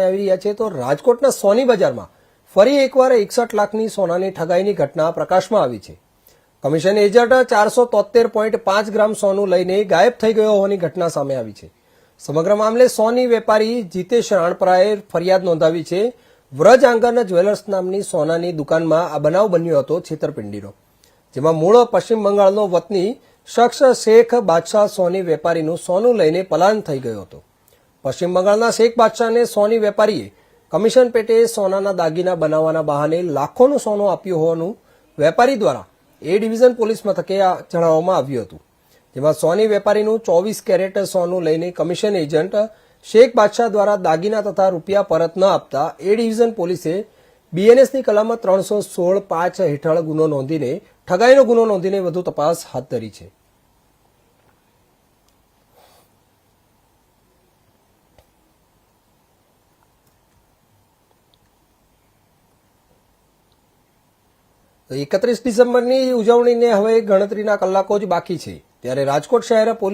આવી રહ્યા છે તો રાજકોટના સોની બજારમાં ફરી એકવાર 61 લાખની સોનાની ઠગાઈની ઘટના પ્રકાશમાં આવી છે। કમિશન એજન્ટ 473.5 ગ્રામ સોનું લઈને ગાયબ થઈ ગયો હોવાની ઘટના સામે આવી છે। સમગ્ર મામલે સોની વેપારી જીતેશ રાણપરાએ ફરિયાદ નોંધાવી છે। વ્રજ આંગન જ્વેલર્સ નામની સોનાની દુકાનમાં આ બનાવ બન્યો હતો છેતરપિંડીનો, જેમાં મૂળ પશ્ચિમ બંગાળનો વતની શખ્સ શેખ બાદશાહ સોની વેપારીનું સોનું લઈને પલાયન થઈ ગયો હતો। પશ્ચિમ બંગાળના શેખ બાદશાહને સોની વેપારીએ કમિશન પેટે સોનાના દાગીના બનાવવાના બહાને લાખોનું સોનું આપ્યું હોવાનું વેપારી દ્વારા એ ડિવિઝન પોલીસ મથકે જણાવવામાં આવ્યું હતું, જેમાં સોની વેપારીનું 24 કેરેટ સોનું લઈને કમિશન એજન્ટ શેખ બાદશાહ દ્વારા દાગીના તથા રૂપિયા પરત ન આપતા એ ડિવિઝન પોલીસે બીએનએસની કલમ 316(5) હેઠળ ગુનો નોંધીને ઠગાઈનો ગુનો નોંધીને વધુ તપાસ હાથ ધરી છે। તો 31 ડિસેમ્બરની ઉજવણીને હવે ગણતરીના કલાકો જ બાકી છે, ત્યારે રાજકોટ શહેર પોલીસ